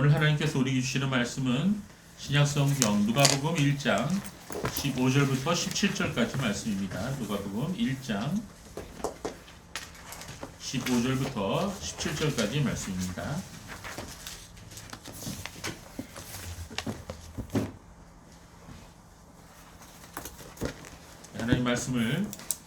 오늘 하나님께서 우리에게 주시는 말씀은 신약성경 누가복음 1장 15절부터 17절까지 말씀입니다. 누가복음 1장 15절부터 17절까지 말씀입니다. 하나님 말씀을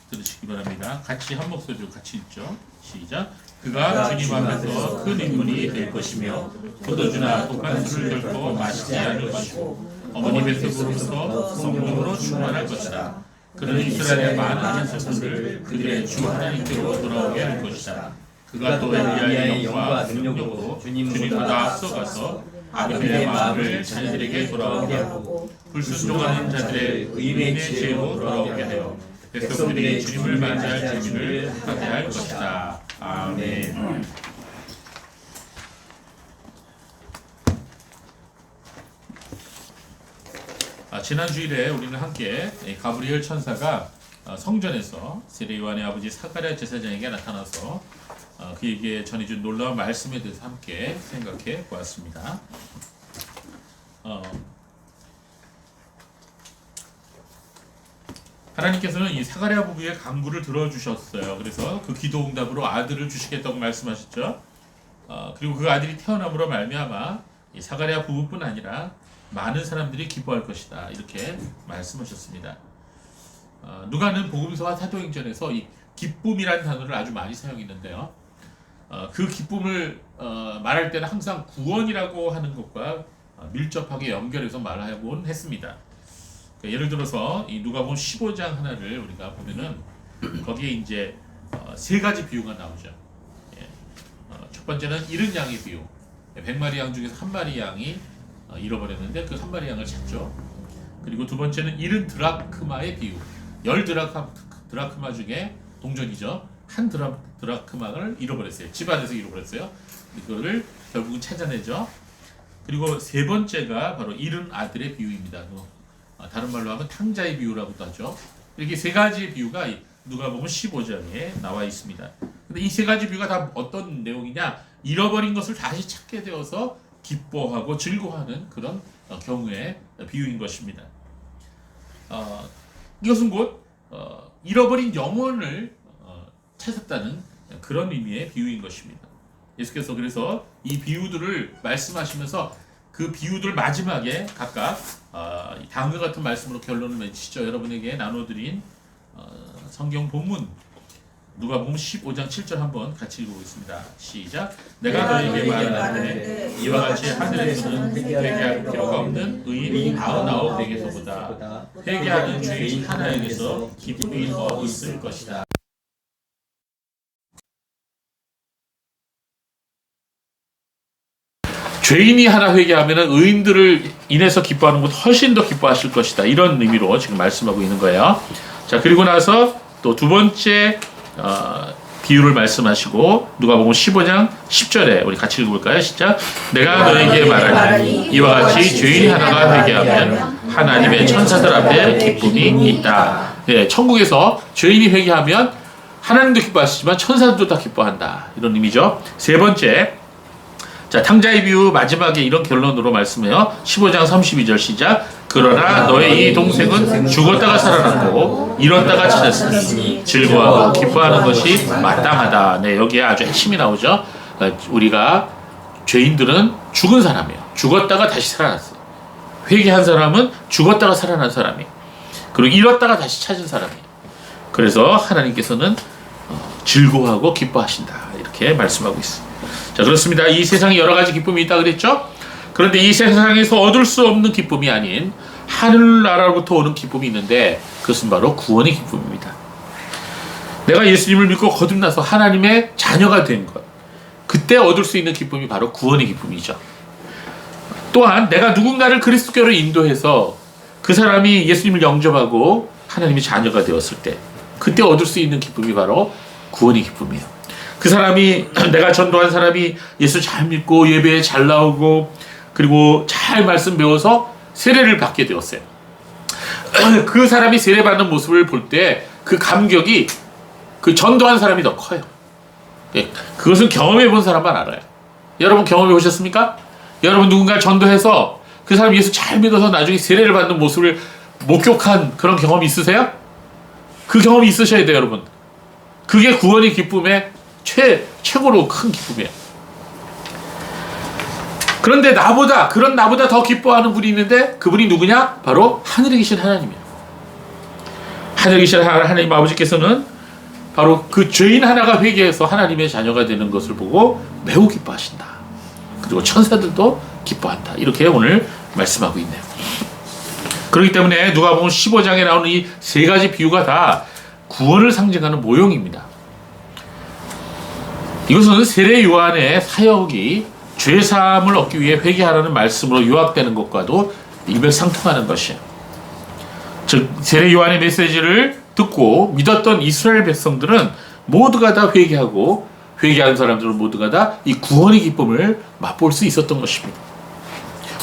들으시기 바랍니다. 같이 한 목소리로 같이 읽죠. 시작. 그가 주님 앞에서 큰 인물이 될 것이며 포도주나 독한 술을 결코 마시지 않을 것이고 어머니 뱃속으로부터 성령으로 충만할 것이다. 그는 이스라엘의 많은 자손들을 그들의 주 하나님께로 돌아오게 할 것이다. 그가 또 엘리야의 영과 능력으로 주님보다 앞서가서 아브라함의 마음을 자녀들에게 돌아오게 하고 불순종하는 자들의 의인의 죄로 돌아오게 하여 백성들이 주님을 맞이할 재미를 하게 할 것이다. 아멘. 지난 주일에 우리는 함께 가브리엘 천사가 성전에서 세례 요한의 아버지 사가랴 제사장에게 나타나서 그에게 전해준 놀라운 말씀에 대해서 함께 생각해 보았습니다. 하나님께서는 이 사가랴 부부의 간구를 들어주셨어요. 그래서 그 기도 응답으로 아들을 주시겠다고 말씀하셨죠. 그리고 그 아들이 태어남으로 말미암아 이 사가랴 부부뿐 아니라 많은 사람들이 기뻐할 것이다. 이렇게 말씀하셨습니다. 누가는 복음서와 사도행전에서 이 기쁨이라는 단어를 아주 많이 사용했는데요. 그 기쁨을 말할 때는 항상 구원이라고 하는 것과 밀접하게 연결해서 말하곤 했습니다. 예를 들어서 이 누가복음 15장 하나를 우리가 보면은 거기에 이제 세 가지 비유가 나오죠. 첫 번째는 잃은 양의 비유. 100마리 양 중에서 한 마리 양이 잃어버렸는데 그 한 마리 양을 찾죠. 그리고 두 번째는 잃은 드라크마의 비유. 10드라크마 중에 동전이죠. 한 드라크마를 잃어버렸어요. 집 안에서 잃어버렸어요. 이거를 결국은 찾아내죠. 그리고 세 번째가 바로 잃은 아들의 비유입니다. 다른 말로 하면 탕자의 비유라고도 하죠. 이렇게 세 가지 비유가 누가복음 15장에 나와 있습니다. 근데 이 세 가지 비유가 다 어떤 내용이냐? 잃어버린 것을 다시 찾게 되어서 기뻐하고 즐거워하는 그런 경우의 비유인 것입니다. 이것은 곧 잃어버린 영혼을 찾았다는 그런 의미의 비유인 것입니다. 예수께서 그래서 이 비유들을 말씀하시면서 그 비유들 마지막에 각각 다음과 같은 말씀으로 결론을 맺으시죠. 여러분에게 나눠드린 성경 본문 누가복음 15장 7절 한번 같이 읽어보겠습니다. 시작. 내가 너희에게 말하노니 이와 같이 하늘에서는 회개할 필요가 없는 의인 99에게서보다 회개하는 죄인 하나에게서 기쁨이 더 있을 것이다. 죄인이 하나 회개하면 의인들을 인해서 기뻐하는 것 훨씬 더 기뻐하실 것이다. 이런 의미로 지금 말씀하고 있는 거예요. 자, 그리고 나서 또 두 번째 비유를 말씀하시고 누가복음 15장 10절에 우리 같이 읽어볼까요? 시작. 내가 너에게 말하니 이와 같이 죄인 하나가 회개하면 하나님의 천사들 앞에 기쁨이 있다. 네, 천국에서 죄인이 회개하면 하나님도 기뻐하시지만 천사들도 다 기뻐한다. 이런 의미죠. 세 번째, 자, 탕자의 비유 마지막에 이런 결론으로 말씀해요. 15장 32절 시작. 그러나 너의 이 동생은 죽었다가 살아났고 잃었다가 찾았으니 즐거워하고 기뻐하는 것이 마땅하다. 네, 여기에 아주 핵심이 나오죠. 우리가 죄인들은 죽은 사람이에요. 죽었다가 다시 살아났어요. 회개한 사람은 죽었다가 살아난 사람이에요. 그리고 잃었다가 다시 찾은 사람이에요. 그래서 하나님께서는 즐거워하고 기뻐하신다. 이렇게 말씀하고 있어요. 자, 그렇습니다. 이 세상에 여러 가지 기쁨이 있다 그랬죠? 그런데 이 세상에서 얻을 수 없는 기쁨이 아닌 하늘나라로부터 오는 기쁨이 있는데 그것은 바로 구원의 기쁨입니다. 내가 예수님을 믿고 거듭나서 하나님의 자녀가 된 것. 그때 얻을 수 있는 기쁨이 바로 구원의 기쁨이죠. 또한 내가 누군가를 그리스도교로 인도해서 그 사람이 예수님을 영접하고 하나님의 자녀가 되었을 때 그때 얻을 수 있는 기쁨이 바로 구원의 기쁨이에요. 그 사람이 내가 전도한 사람이 예수 잘 믿고 예배에 잘 나오고 그리고 잘 말씀 배워서 세례를 받게 되었어요. 그 사람이 세례받는 모습을 볼 때 그 감격이 그 전도한 사람이 더 커요. 그것은 경험해 본 사람만 알아요. 여러분 경험해 보셨습니까? 여러분 누군가 전도해서 그 사람 예수 잘 믿어서 나중에 세례를 받는 모습을 목격한 그런 경험이 있으세요? 그 경험이 있으셔야 돼요, 여러분. 그게 구원의 기쁨의 최고로 큰 기쁨이에요. 그런데 그런 나보다 더 기뻐하는 분이 있는데 그분이 누구냐? 바로 하늘에 계신 하나님이에요. 하늘에 계신 하나님 아버지께서는 바로 그 죄인 하나가 회개해서 하나님의 자녀가 되는 것을 보고 매우 기뻐하신다. 그리고 천사들도 기뻐한다. 이렇게 오늘 말씀하고 있네요. 그렇기 때문에 누가복음 15장에 나오는 이 세 가지 비유가 다 구원을 상징하는 모형입니다. 이것은 세례 요한의 사역이 죄사함을 얻기 위해 회개하라는 말씀으로 요약되는 것과도 일맥상통하는 것이에요. 즉 세례 요한의 메시지를 듣고 믿었던 이스라엘 백성들은 모두가 다 회개하고 회개한 사람들은 모두가 다 이 구원의 기쁨을 맛볼 수 있었던 것입니다.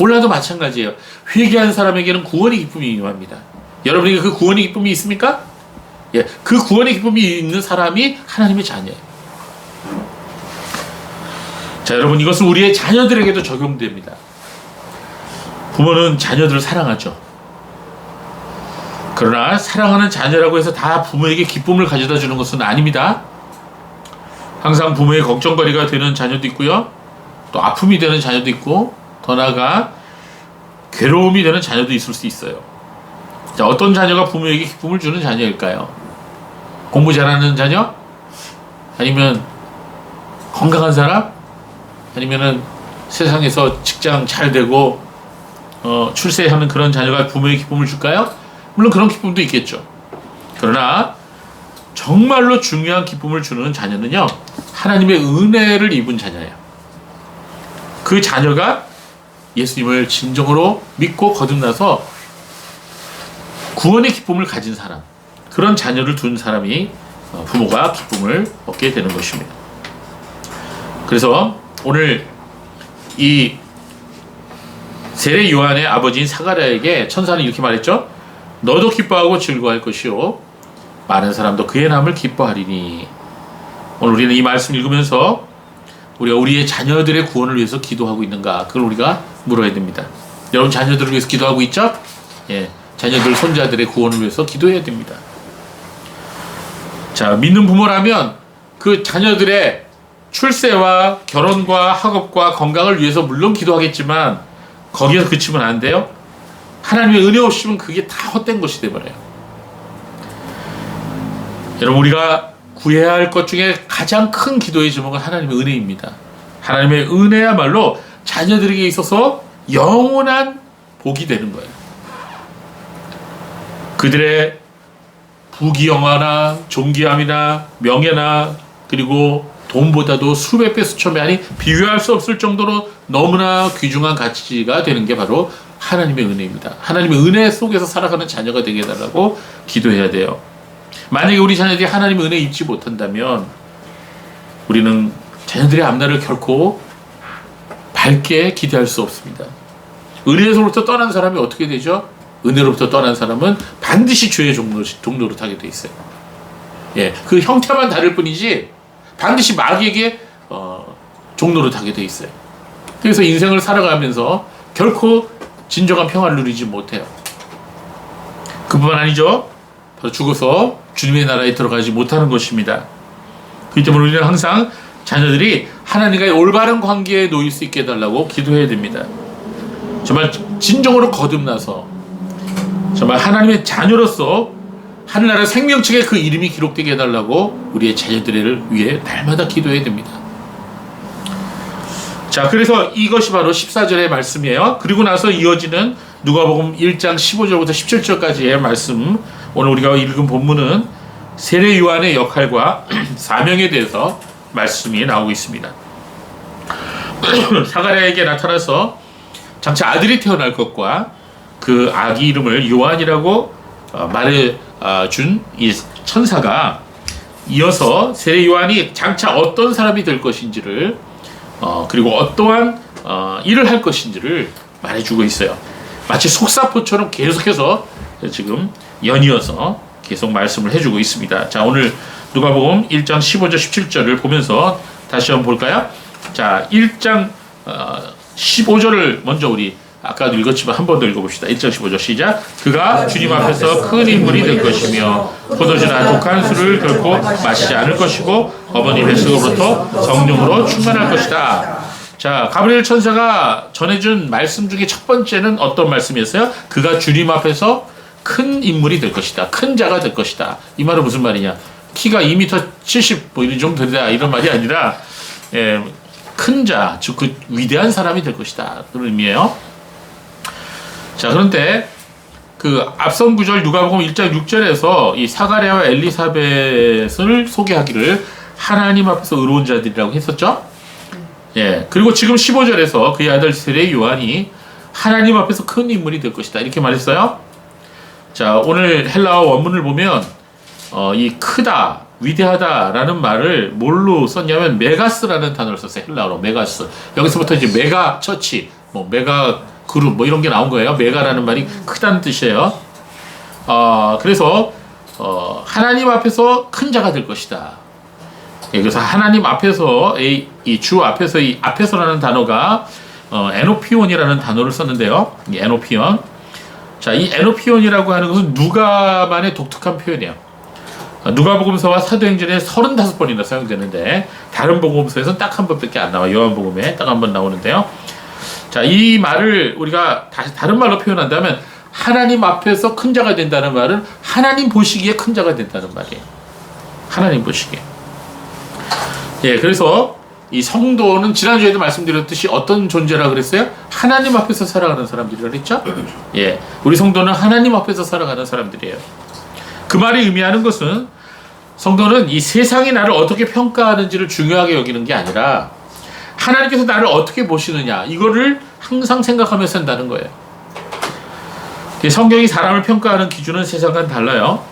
오늘도 마찬가지예요. 회개한 사람에게는 구원의 기쁨이 임합니다. 여러분에게 그 구원의 기쁨이 있습니까? 예, 그 구원의 기쁨이 있는 사람이 하나님의 자녀예요. 자, 여러분 이것은 우리의 자녀들에게도 적용됩니다. 부모는 자녀들을 사랑하죠. 그러나 사랑하는 자녀라고 해서 다 부모에게 기쁨을 가져다 주는 것은 아닙니다. 항상 부모의 걱정거리가 되는 자녀도 있고요. 또 아픔이 되는 자녀도 있고 더 나아가 괴로움이 되는 자녀도 있을 수 있어요. 자, 어떤 자녀가 부모에게 기쁨을 주는 자녀일까요? 공부 잘하는 자녀? 아니면 건강한 사람? 아니면은 세상에서 직장 잘 되고 출세하는 그런 자녀가 부모에게 기쁨을 줄까요? 물론 그런 기쁨도 있겠죠. 그러나 정말로 중요한 기쁨을 주는 자녀는요, 하나님의 은혜를 입은 자녀예요. 그 자녀가 예수님을 진정으로 믿고 거듭나서 구원의 기쁨을 가진 사람, 그런 자녀를 둔 사람이 부모가 기쁨을 얻게 되는 것입니다. 그래서 오늘 이 세례 요한의 아버지인 사가랴에게 천사는 이렇게 말했죠. 너도 기뻐하고 즐거워할 것이요 많은 사람도 그의 남을 기뻐하리니. 오늘 우리는 이 말씀 읽으면서 우리가 우리의 자녀들의 구원을 위해서 기도하고 있는가, 그걸 우리가 물어야 됩니다. 여러분 자녀들을 위해서 기도하고 있죠? 예, 자녀들 손자들의 구원을 위해서 기도해야 됩니다. 자, 믿는 부모라면 그 자녀들의 출세와 결혼과 학업과 건강을 위해서 물론 기도하겠지만 거기에서 그치면 안 돼요. 하나님의 은혜 없이면 그게 다 헛된 것이 되어버려요. 여러분 우리가 구해야 할 것 중에 가장 큰 기도의 제목은 하나님의 은혜입니다. 하나님의 은혜야말로 자녀들에게 있어서 영원한 복이 되는 거예요. 그들의 부귀영화나 존귀함이나 명예나 그리고 돈보다도 수백 배 수천 배 아니 비교할 수 없을 정도로 너무나 귀중한 가치가 되는 게 바로 하나님의 은혜입니다. 하나님의 은혜 속에서 살아가는 자녀가 되게 해달라고 기도해야 돼요. 만약에 우리 자녀들이 하나님의 은혜 입지 못한다면 우리는 자녀들의 앞날을 결코 밝게 기대할 수 없습니다. 은혜로부터 떠난 사람이 어떻게 되죠? 은혜로부터 떠난 사람은 반드시 죄의 종로로 타게 돼 있어요. 예, 그 형태만 다를 뿐이지 반드시 마귀에게 종로로 타게 돼 있어요. 그래서 인생을 살아가면서 결코 진정한 평화를 누리지 못해요. 그뿐만 아니죠. 바로 죽어서 주님의 나라에 들어가지 못하는 것입니다. 그렇기 때문에 우리는 항상 자녀들이 하나님과의 올바른 관계에 놓일 수 있게 해달라고 기도해야 됩니다. 정말 진정으로 거듭나서 정말 하나님의 자녀로서 하늘나라 생명책에 그 이름이 기록되게 해달라고 우리의 자녀들을 위해 날마다 기도해야 됩니다. 자, 그래서 이것이 바로 14절의 말씀이에요. 그리고 나서 이어지는 누가복음 1장 15절부터 17절까지의 말씀, 오늘 우리가 읽은 본문은 세례 요한의 역할과 사명에 대해서 말씀이 나오고 있습니다. 사가랴에게 나타나서 장차 아들이 태어날 것과 그 아기 이름을 요한이라고 말해준 이 천사가 이어서 세례 요한이 장차 어떤 사람이 될 것인지를 그리고 어떠한 일을 할 것인지를 말해주고 있어요. 마치 속사포처럼 계속해서 지금 연이어서 계속 말씀을 해주고 있습니다. 자, 오늘 누가복음 1장 15절 17절을 보면서 다시 한번 볼까요? 자, 1장 15절을 먼저 우리 아까도 읽었지만 한 번 더 읽어봅시다. 1장 15절 시작. 그가 주님 앞에서 큰 인물이 될 것이며 포도주나 독한 술을 결코 마시지 않을 것이고 어머니 뱃속으로부터 성령으로 충만할 것이다. 자, 가브리엘 천사가 전해준 말씀 중에 첫 번째는 어떤 말씀이었어요? 그가 주님 앞에서 큰 인물이 될 것이다. 큰 자가 될 것이다. 이 말은 무슨 말이냐? 키가 2m 70 뭐 이런 정도 되다 이런 말이 아니라 큰 자, 즉 그 위대한 사람이 될 것이다. 그런 의미예요. 자, 그런데 그 앞선 구절 누가복음 1장 6절에서 이 사가랴와 엘리사벳을 소개하기를 하나님 앞에서 의로운 자들이라고 했었죠. 예. 그리고 지금 15절에서 그의 아들 세례 요한이 하나님 앞에서 큰 인물이 될 것이다. 이렇게 말했어요. 자, 오늘 헬라어 원문을 보면 이 크다, 위대하다라는 말을 뭘로 썼냐면 메가스라는 단어를 썼어요. 헬라어로 메가스. 여기서부터 이제 메가 처치, 뭐 메가 그룹 뭐 이런 게 나온 거예요. 메가라는 말이 크다는 뜻이에요. 그래서 하나님 앞에서 큰 자가 될 것이다. 그래서 하나님 앞에서 이 주 앞에서 이 앞에서라는 단어가 에노피온이라는 단어를 썼는데요. 이 에노피온. 자, 이 에노피온이라고 하는 것은 누가만의 독특한 표현이에요. 누가복음서와 사도행전에 35번이나 사용되는데 다른 복음서에서는 딱 한 번밖에 안 나와요. 요한복음에 딱 한 번 나오는데요. 자, 이 말을 우리가 다른 말로 표현한다면 하나님 앞에서 큰 자가 된다는 말은 하나님 보시기에 큰 자가 된다는 말이에요. 하나님 보시기에. 예, 그래서 이 성도는 지난주에도 말씀드렸듯이 어떤 존재라 그랬어요? 하나님 앞에서 살아가는 사람들이라 그랬죠? 예, 우리 성도는 하나님 앞에서 살아가는 사람들이에요. 그 말이 의미하는 것은 성도는 이 세상이 나를 어떻게 평가하는지를 중요하게 여기는 게 아니라 하나님께서 나를 어떻게 보시느냐 이거를 항상 생각하면서 산다는 거예요. 성경이 사람을 평가하는 기준은 세상과는 달라요.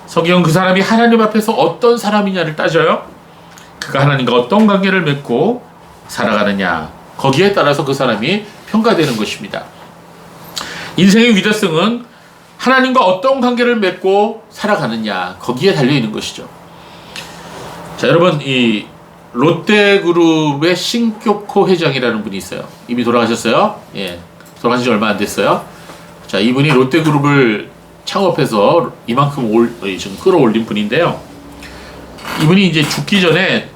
성경은 그 사람이 하나님 앞에서 어떤 사람이냐를 따져요. 그가 하나님과 어떤 관계를 맺고 살아가느냐 거기에 따라서 그 사람이 평가되는 것입니다. 인생의 위대성은 하나님과 어떤 관계를 맺고 살아가느냐 거기에 달려있는 것이죠. 자, 여러분 이 롯데그룹의 신교코 회장이라는 분이 있어요. 이미 돌아가셨어요. 예, 돌아가신 지 얼마 안 됐어요. 자, 이분이 롯데그룹을 창업해서 이만큼 지금 끌어올린 분인데요. 이분이 이제 죽기 전에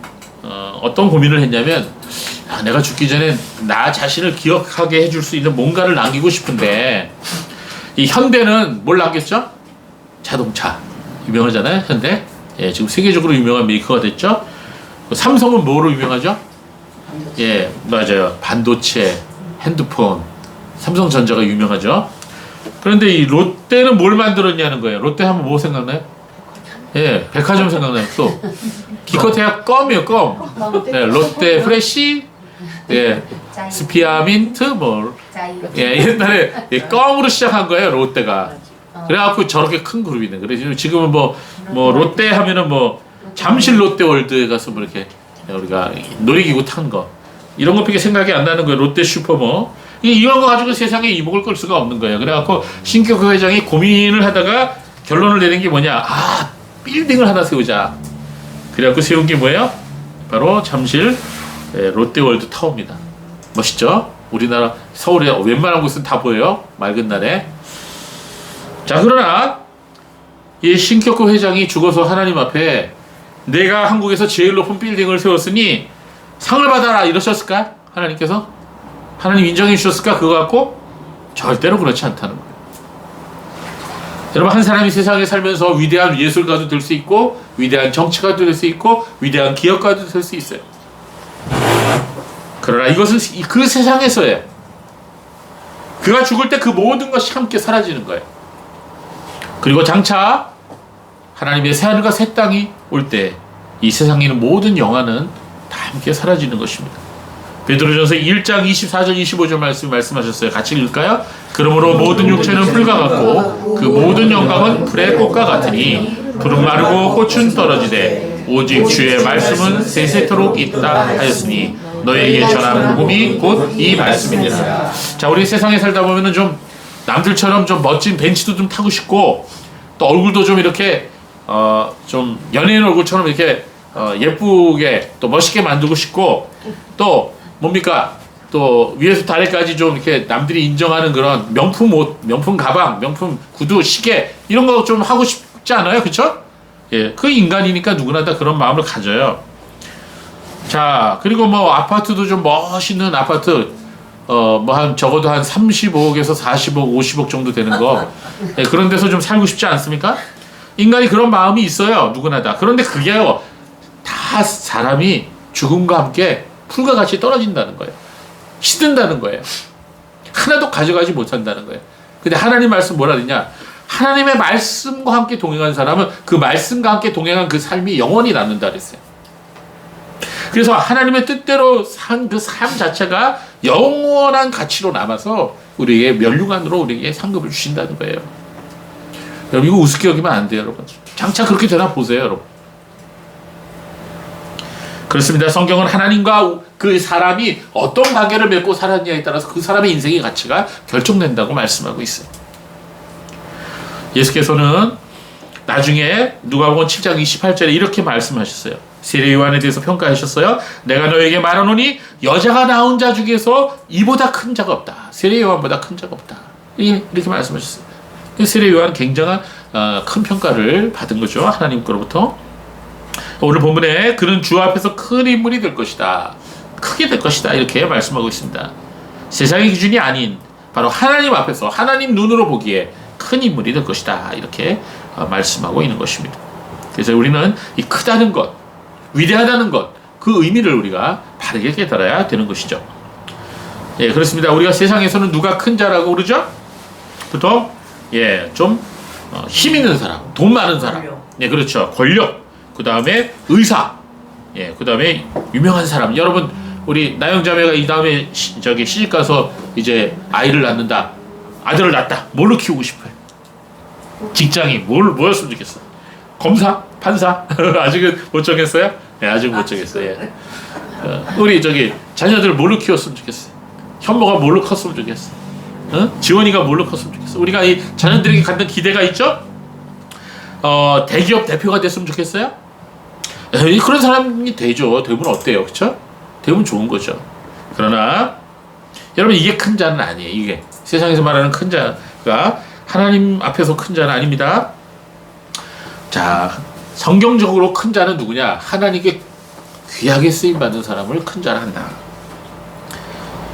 어떤 고민을 했냐면 내가 죽기 전에 나 자신을 기억하게 해줄 수 있는 뭔가를 남기고 싶은데 이 현대는 뭘 남겼죠? 자동차 유명하잖아요. 현대. 예, 지금 세계적으로 유명한 메이커가 됐죠. 삼성은 뭐로 유명하죠? 예, 맞아요. 반도체, 핸드폰, 삼성전자가 유명하죠. 그런데 이 롯데는 뭘 만들었냐는 거예요. 롯데 하면 뭐 생각나요? 예, 백화점 생각나요. 또 기껏해야 껌이에요, 껌. 네, 롯데 프레시, 예, 스피아 민트, 뭐, 예, 옛날에 껌으로 시작한 거예요, 롯데가. 그래갖고 저렇게 큰 그룹이 있네. 그래서 지금은 뭐 롯데 하면은 뭐 잠실 롯데월드에 가서 뭐 이렇게 우리가 놀이기구 탄 거 이런 것밖에 생각이 안 나는 거예요. 롯데 슈퍼모 이런 거 가지고 세상에 이목을 끌 수가 없는 거예요. 그래갖고 신교코 회장이 고민을 하다가 결론을 내린 게 뭐냐? 빌딩을 하나 세우자. 그래갖고 세운 게 뭐예요? 바로 잠실 롯데월드 타워입니다. 멋있죠? 우리나라 서울에 웬만한 곳은 다 보여요. 맑은 날에. 자, 그러나 이 신교코 회장이 죽어서 하나님 앞에 내가 한국에서 제일 높은 빌딩을 세웠으니 상을 받아라 이러셨을까? 하나님께서? 하나님 인정해 주셨을까? 그거 갖고? 절대로 그렇지 않다는 거예요. 여러분, 한 사람이 세상에 살면서 위대한 예술가도 될 수 있고 위대한 정치가도 될 수 있고 위대한 기업가도 될 수 있어요. 그러나 이것은 그 세상에서예요. 그가 죽을 때 그 모든 것이 함께 사라지는 거예요. 그리고 장차 하나님의 새하늘과 새 땅이 올 때 이 세상에 있는 모든 영화는 다 함께 사라지는 것입니다. 베드로전서 1장 24절 25절 말씀하셨어요. 같이 읽을까요? 그러므로 모든 육체는 풀과 같고 그 모든 영광은 풀의 꽃과 같으니 풀은 마르고 꽃은 떨어지되 오직 주의 말씀은 세세토록 있다 하였으니 너에게 전한 복음이 곧 이 말씀이니라. 자, 우리 세상에 살다 보면은 좀 남들처럼 좀 멋진 벤츠도 좀 타고 싶고 또 얼굴도 좀 이렇게 좀 연예인 얼굴처럼 이렇게 예쁘게 또 멋있게 만들고 싶고 또 뭡니까? 또 위에서 아래까지 좀 이렇게 남들이 인정하는 그런 명품 옷, 명품 가방, 명품 구두, 시계 이런 거 좀 하고 싶지 않아요? 그쵸? 예, 그 인간이니까 누구나 다 그런 마음을 가져요. 자, 그리고 뭐 아파트도 좀 멋있는 아파트, 뭐 한 적어도 한 35억에서 40억, 50억 정도 되는 거, 예, 그런 데서 좀 살고 싶지 않습니까? 인간이 그런 마음이 있어요, 누구나 다. 그런데 그게요, 다 사람이 죽음과 함께 풀과 같이 떨어진다는 거예요. 시든다는 거예요. 하나도 가져가지 못한다는 거예요. 근데 하나님 말씀 뭐라 그러냐? 하나님의 말씀과 함께 동행한 사람은 그 말씀과 함께 동행한 그 삶이 영원히 남는다 그랬어요. 그래서 하나님의 뜻대로 산 그 삶 자체가 영원한 가치로 남아서 우리에게 면류관으로 우리에게 상급을 주신다는 거예요. 여러분 이거 우습게 여기면 안 돼요, 여러분. 장차 그렇게 되나 보세요, 여러분. 그렇습니다. 성경은 하나님과 그 사람이 어떤 관계를 맺고 살았냐에 따라서 그 사람의 인생의 가치가 결정된다고 말씀하고 있어요. 예수께서는 나중에 누가복음 7장 28절에 이렇게 말씀하셨어요. 세례 요한에 대해서 평가하셨어요. 내가 너에게 말하노니 여자가 낳은 자 중에서 이보다 큰 자가 없다. 세례 요한보다 큰 자가 없다. 이렇게 말씀하셨어요. 세례 요한은 굉장한 큰 평가를 받은 거죠. 하나님 거로부터. 오늘 본문에 그는 주 앞에서 큰 인물이 될 것이다. 크게 될 것이다. 이렇게 말씀하고 있습니다. 세상의 기준이 아닌 바로 하나님 앞에서 하나님 눈으로 보기에 큰 인물이 될 것이다. 이렇게 말씀하고 있는 것입니다. 그래서 우리는 이 크다는 것, 위대하다는 것, 그 의미를 우리가 바르게 깨달아야 되는 것이죠. 예, 그렇습니다. 우리가 세상에서는 누가 큰 자라고 그러죠? 보통 좀 힘 있는 사람, 돈 많은 사람, 예, 그렇죠. 권력, 그 다음에 의사, 예, 그 다음에 유명한 사람. 여러분, 우리 나영자매가 이 다음에 시집 가서 이제 아이를 낳는다, 아들을 낳았다. 뭘로 키우고 싶어요? 직장이 뭐였으면 좋겠어? 검사, 판사? 아직은 못 정했어요? 네, 아직 못 정했어요. 예. 우리 자녀들 뭘로 키웠으면 좋겠어요? 현모가 뭘로 컸으면 좋겠어? 지원이가 뭘로 컸으면 좋겠어? 우리가 이 자녀들에게 갖는 기대가 있죠? 대기업 대표가 됐으면 좋겠어요? 에이, 그런 사람이 되죠. 되면 어때요? 그쵸? 되면 좋은 거죠. 그러나 여러분 이게 큰 자는 아니에요. 이게 세상에서 말하는 큰 자가 하나님 앞에서 큰 자는 아닙니다. 자, 성경적으로 큰 자는 누구냐? 하나님께 귀하게 쓰임받는 사람을 큰 자라 한다.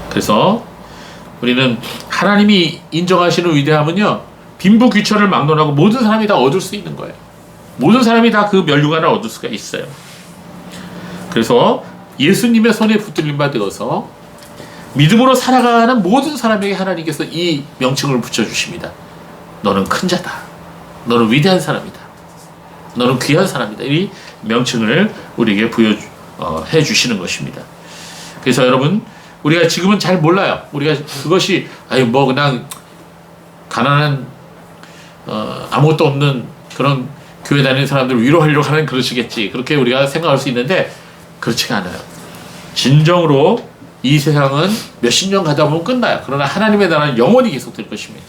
그래서 우리는 하나님이 인정하시는 위대함은요, 빈부귀천을 막론하고 모든 사람이 다 얻을 수 있는 거예요. 모든 사람이 다 그 면류관을 얻을 수가 있어요. 그래서 예수님의 손에 붙들림 받아서 믿음으로 살아가는 모든 사람에게 하나님께서 이 명칭을 붙여주십니다. 너는 큰 자다. 너는 위대한 사람이다. 너는 귀한 사람이다. 이 명칭을 우리에게 부여해 주시는 것입니다. 그래서 여러분, 우리가 지금은 잘 몰라요. 우리가 그것이 그냥 가난한 아무것도 없는 그런 교회 다니는 사람들을 위로하려고 하는 그러시겠지. 그렇게 우리가 생각할 수 있는데 그렇지가 않아요. 진정으로 이 세상은 몇십 년 가다 보면 끝나요. 그러나 하나님의 나라는 영원히 계속될 것입니다.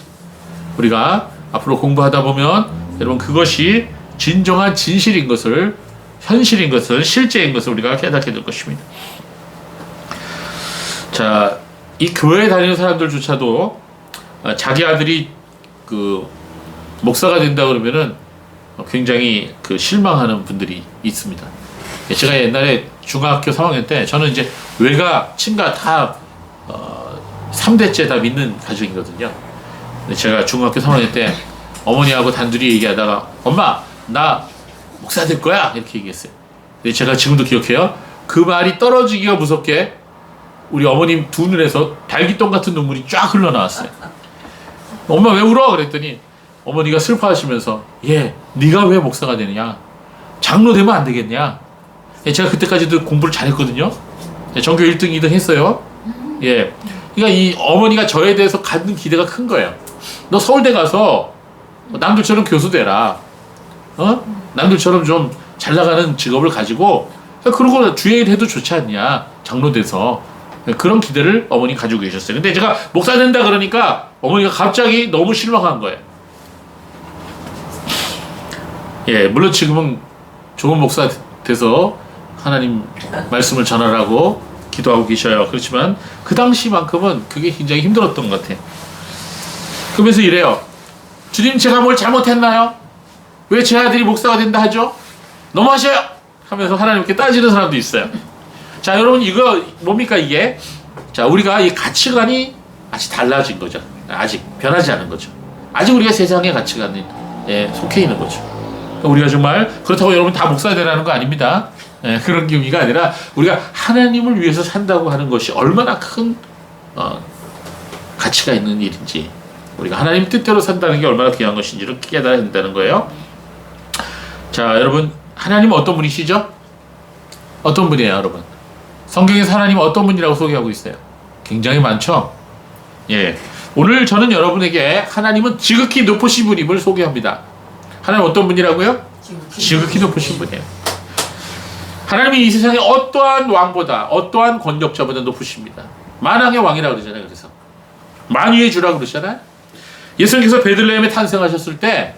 우리가 앞으로 공부하다 보면 여러분 그것이 진정한 진실인 것을, 현실인 것을, 실제인 것을 우리가 깨닫게 될 것입니다. 자, 이 교회에 다니는 사람들조차도 자기 아들이 그 목사가 된다 그러면은 굉장히 그 실망하는 분들이 있습니다. 제가 옛날에 중학교 3학년 때 저는 이제 외가 친가 다 3대째 다 믿는 가정이거든요. 근데 제가 중학교 3학년 때 어머니하고 단둘이 얘기하다가 엄마 나 목사 될 거야 이렇게 얘기했어요. 근데 제가 지금도 기억해요. 그 말이 떨어지기가 무섭게 우리 어머님 두 눈에서 달기똥 같은 눈물이 쫙 흘러나왔어요. 엄마 왜 울어? 그랬더니 어머니가 슬퍼하시면서 네가 왜 목사가 되느냐? 장로 되면 안 되겠냐? 제가 그때까지도 공부를 잘했거든요. 전교 1등, 2등 했어요. 그러니까 이 어머니가 저에 대해서 갖는 기대가 큰 거예요. 너 서울대 가서 남들처럼 교수 되라. 남들처럼 좀 잘 나가는 직업을 가지고 그러고 주의 일 해도 좋지 않냐? 장로 돼서. 그런 기대를 어머니 가지고 계셨어요. 근데 제가 목사 된다 그러니까 어머니가 갑자기 너무 실망한 거예요. 물론 지금은 좋은 목사 돼서 하나님 말씀을 전하라고 기도하고 계셔요. 그렇지만 그 당시만큼은 그게 굉장히 힘들었던 것 같아요. 그러면서 이래요. 주님, 제가 뭘 잘못했나요? 왜 제 아들이 목사가 된다 하죠? 너무하셔요! 하면서 하나님께 따지는 사람도 있어요. 자, 여러분, 이거 뭡니까 이게? 자, 우리가 이 가치관이 아직 달라진 거죠. 아직 변하지 않은 거죠. 아직 우리가 세상의 가치관에 속해 있는 거죠. 우리가 정말 그렇다고 여러분 다 목사가 되라는 거 아닙니다. 그런 의미가 아니라 우리가 하나님을 위해서 산다고 하는 것이 얼마나 큰 가치가 있는 일인지, 우리가 하나님 뜻대로 산다는 게 얼마나 귀한 것인지를 깨달아야 된다는 거예요. 자, 여러분, 하나님은 어떤 분이시죠? 어떤 분이에요, 여러분? 성경에서 하나님은 어떤 분이라고 소개하고 있어요? 굉장히 많죠? 예. 오늘 저는 여러분에게 하나님은 지극히 높으신 분임을 소개합니다. 하나님 어떤 분이라고요? 지극히 높으신 분이에요. 하나님이 이 세상에 어떠한 왕보다, 어떠한 권력자보다 높으십니다. 만왕의 왕이라고 그러잖아요. 그래서 만유의 주라고 그러잖아요. 예수님께서 베들레헴에 탄생하셨을 때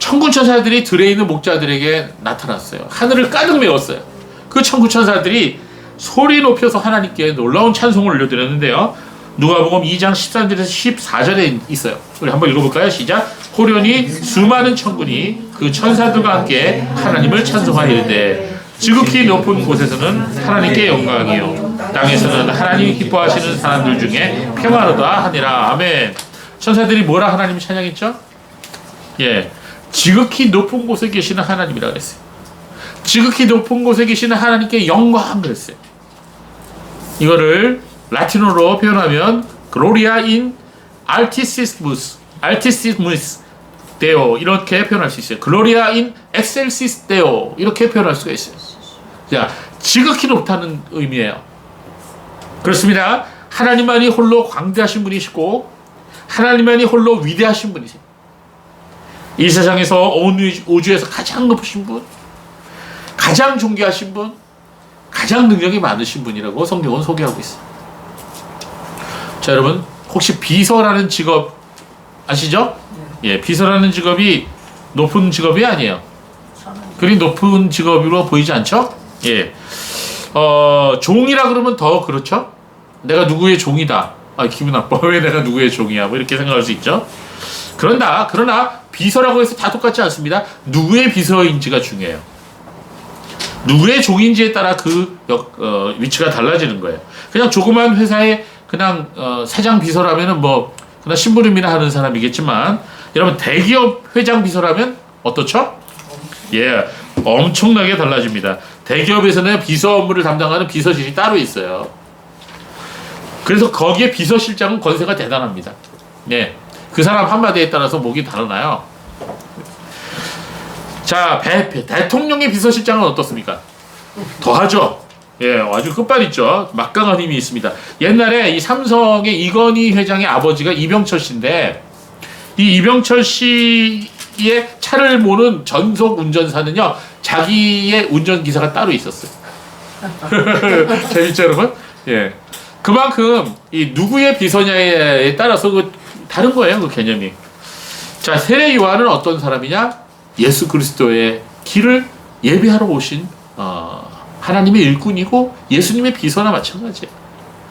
천군 천사들이 들에 있는 목자들에게 나타났어요. 하늘을 가득 메웠어요. 그 천군 천사들이 소리 높여서 하나님께 놀라운 찬송을 올려드렸는데요. 누가복음 2장 13절에서 14절에 있어요. 우리 한번 읽어볼까요? 시작. 호련히 수많은 천군이 그 천사들과 함께 하나님을 찬송하여 이르되 지극히 높은 곳에서는 하나님께 영광이요 땅에서는 하나님이 기뻐하시는 사람들 중에 평화로다 하니라. 아멘. 천사들이 뭐라 하나님을 찬양했죠? 예, 지극히 높은 곳에 계시는 하나님이라 그랬어요. 지극히 높은 곳에 계시는 하나님께 영광 그랬어요. 이거를 라틴어로 표현하면 Gloria in Altissimus Deo 이렇게 표현할 수 있어요. Gloria in Excelsis Deo 이렇게 표현할 수가 있어요. 자, 지극히 높다는 의미예요. 그렇습니다. 하나님만이 홀로 광대하신 분이시고 하나님만이 홀로 위대하신 분이세요. 이 세상에서 온 우주에서 가장 높으신 분, 가장 존귀하신 분, 가장 능력이 많으신 분이라고 성경은 소개하고 있어요. 자, 여러분, 혹시 비서라는 직업 아시죠? 예, 비서라는 직업이 높은 직업이 아니에요. 그리 높은 직업으로 보이지 않죠? 예. 종이라 그러면 더 그렇죠? 내가 누구의 종이다. 아, 기분 나빠. 왜 내가 누구의 종이야? 뭐 이렇게 생각할 수 있죠? 그러나 비서라고 해서 다 똑같지 않습니다. 누구의 비서인지가 중요해요. 누구의 종인지에 따라 그 위치가 달라지는 거예요. 그냥 조그만 회사에 그냥 사장 비서라면은 뭐 그냥 심부름이나 하는 사람이겠지만, 여러분 대기업 회장 비서라면 어떻죠? 예, 엄청나게 달라집니다. 대기업에서는 비서 업무를 담당하는 비서실이 따로 있어요. 그래서 거기에 비서실장은 권세가 대단합니다. 예, 그 사람 한마디에 따라서 목이 달라나요. 자, 대통령의 비서실장은 어떻습니까? 더하죠. 예, 아주 끝발 있죠. 막강한 힘이 있습니다. 옛날에 이 삼성의 이건희 회장의 아버지가 이병철 씨인데, 이 이병철 씨의 차를 모는 전속 운전사는요, 자기의 운전기사가 따로 있었어요. 재밌죠, 여러분? 예. 그만큼 이 누구의 비서냐에 따라서 그 다른 거예요, 그 개념이. 자, 세례 요한은 어떤 사람이냐? 예수 그리스도의 길을 예비하러 오신 하나님의 일꾼이고 예수님의 비서나 마찬가지예요.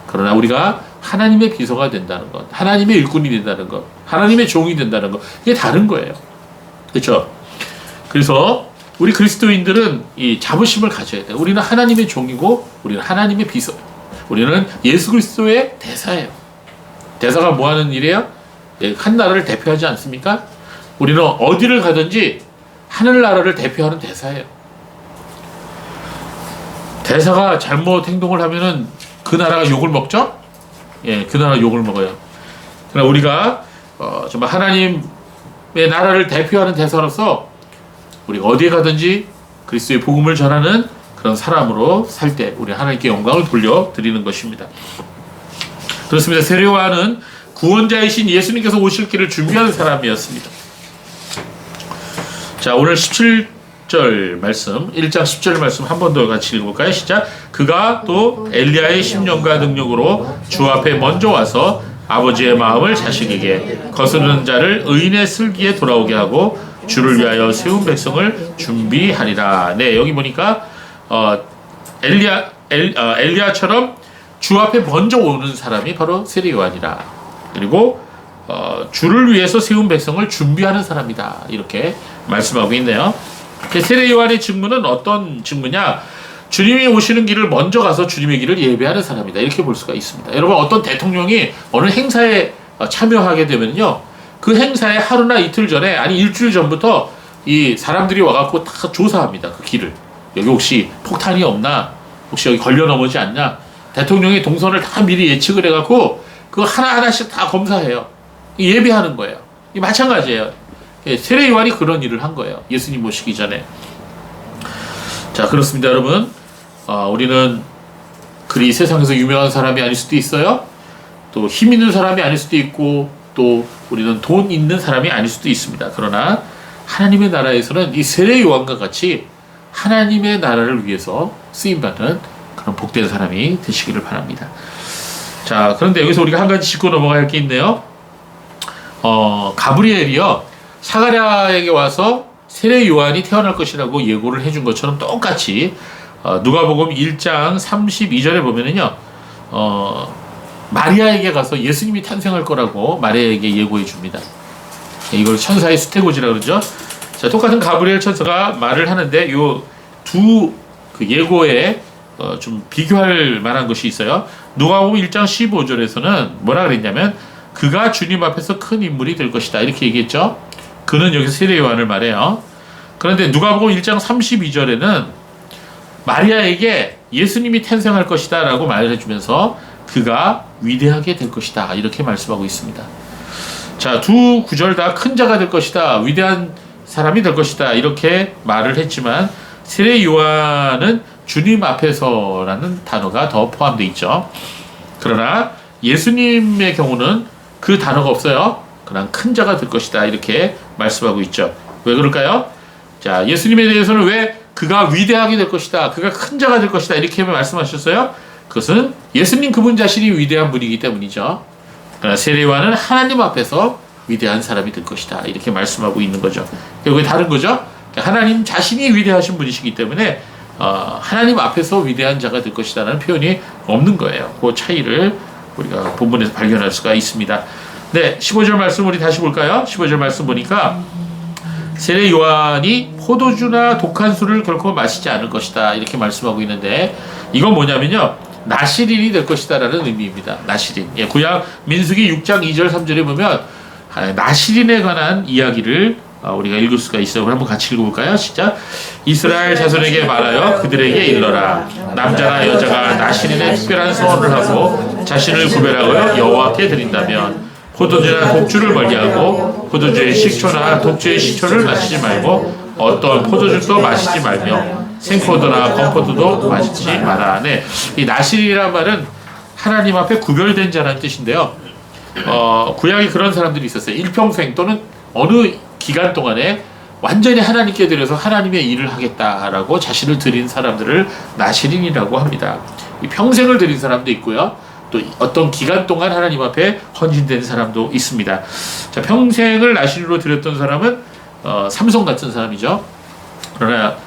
그러나 우리가 하나님의 비서가 된다는 것, 하나님의 일꾼이 된다는 것, 하나님의 종이 된다는 것, 이게 다른 거예요. 그렇죠? 그래서 우리 그리스도인들은 이 자부심을 가져야 돼요. 우리는 하나님의 종이고 우리는 하나님의 비서. 우리는 예수 그리스도의 대사예요. 대사가 뭐 하는 일이에요? 한 나라를 대표하지 않습니까? 우리는 어디를 가든지 하늘나라를 대표하는 대사예요. 대사가 잘못 행동을 하면은 그 나라가 욕을 먹죠? 예, 그 나라가 욕을 먹어요. 그러나 우리가 정말 하나님의 나라를 대표하는 대사로서 우리가 어디에 가든지 그리스도의 복음을 전하는 그런 사람으로 살 때 우리 하나님께 영광을 돌려드리는 것입니다. 그렇습니다. 세례 요한은 구원자이신 예수님께서 오실 길을 준비하는 사람이었습니다. 자, 오늘 17절 말씀, 1장 10절 말씀 한 번 더 같이 읽어볼까요? 시작. 그가 또 엘리야의 심령과 능력으로 주 앞에 먼저 와서 아버지의 마음을 자식에게 거스르는 자를 의인의 슬기에 돌아오게 하고 주를 위하여 세운 백성을 준비하리라. 네, 여기 보니까 엘리야처럼 주 앞에 먼저 오는 사람이 바로 세례 요한이라. 그리고 주를 위해서 세운 백성을 준비하는 사람이다. 이렇게 말씀하고 있네요. 세례 요한의 직무는 어떤 직무냐? 주님이 오시는 길을 먼저 가서 주님의 길을 예배하는 사람이다. 이렇게 볼 수가 있습니다. 여러분, 어떤 대통령이 어느 행사에 참여하게 되면요, 그 행사에 하루나 이틀 전에, 아니 일주일 전부터 이 사람들이 와갖고 다 조사합니다. 그 길을. 여기 혹시 폭탄이 없나? 혹시 여기 걸려 넘어지 않냐? 대통령이 동선을 다 미리 예측을 해갖고 그거 하나하나씩 다 검사해요. 예배하는 거예요. 이 마찬가지예요. 세례 요한이 그런 일을 한 거예요. 예수님 모시기 전에. 자, 그렇습니다, 여러분. 우리는 그리 세상에서 유명한 사람이 아닐 수도 있어요. 또 힘 있는 사람이 아닐 수도 있고, 또 우리는 돈 있는 사람이 아닐 수도 있습니다. 그러나 하나님의 나라에서는 이 세례 요한과 같이 하나님의 나라를 위해서 쓰임받는 그런 복된 사람이 되시기를 바랍니다. 자, 그런데 여기서 우리가 한 가지 짚고 넘어갈 게 있네요. 가브리엘이요, 사가랴에게 와서 세례 요한이 태어날 것이라고 예고를 해준 것처럼 똑같이 누가복음 1장 32절에 보면은요, 마리아에게 가서 예수님이 탄생할 거라고 마리아에게 예고해 줍니다. 이걸 천사의 수태고지라고 그러죠. 자, 똑같은 가브리엘 천사가 말을 하는데 요 두 그 예고에 좀 비교할 만한 것이 있어요. 누가복음 1장 15절에서는 뭐라 그랬냐면, 그가 주님 앞에서 큰 인물이 될 것이다. 이렇게 얘기했죠. 그는 여기서 세례 요한을 말해요. 그런데 누가복음 1장 32절에는 마리아에게 예수님이 탄생할 것이다 라고 말을 해주면서 그가 위대하게 될 것이다. 이렇게 말씀하고 있습니다. 자, 두 구절 다 큰 자가 될 것이다, 위대한 사람이 될 것이다, 이렇게 말을 했지만 세례 요한은 주님 앞에서라는 단어가 더 포함되어 있죠. 그러나 예수님의 경우는 그 단어가 없어요. 그냥 큰 자가 될 것이다, 이렇게 말씀하고 있죠. 왜 그럴까요? 자, 예수님에 대해서는 왜 그가 위대하게 될 것이다, 그가 큰 자가 될 것이다, 이렇게 말씀하셨어요? 그것은 예수님 그분 자신이 위대한 분이기 때문이죠. 그러나 세례 요한은 하나님 앞에서 위대한 사람이 될 것이다, 이렇게 말씀하고 있는 거죠. 그게 다른 거죠. 하나님 자신이 위대하신 분이시기 때문에 하나님 앞에서 위대한 자가 될 것이다 라는 표현이 없는 거예요. 그 차이를 우리가 본문에서 발견할 수가 있습니다. 네, 15절 말씀 우리 다시 볼까요? 15절 말씀 보니까 세례 요한이 포도주나 독한 술을 결코 마시지 않을 것이다, 이렇게 말씀하고 있는데, 이건 뭐냐면요, 나시린이 될 것이다 라는 의미입니다. 나시린. 예, 구약 민수기 6장 2절 3절에 보면 나시린에 관한 이야기를 우리가 읽을 수가 있어요. 한번 같이 읽어볼까요? 시작. 이스라엘 자손에게 말하여 그들에게 일러라. 남자나 여자가 나시린의 특별한 소원을 하고 자신을 구별하여 여호와께 드린다면 포도주나 독주를 멀리하고 포도주의 식초나 독주의 식초를 마시지 말고 어떤 포도주도 마시지 말며 생포도나 건포도도 마시지 마라. 네, 이 나시린이란 말은 하나님 앞에 구별된 자라는 뜻인데요. 구약에 그런 사람들이 있었어요. 일평생 또는 어느 기간 동안에 완전히 하나님께 드려서 하나님의 일을 하겠다라고 자신을 드린 사람들을 나시린이라고 합니다. 평생을 드린 사람도 있고요. 또 어떤 기간 동안 하나님 앞에 헌신된 사람도 있습니다. 자, 평생을 나시린으로 드렸던 사람은 삼손 같은 사람이죠. 그러나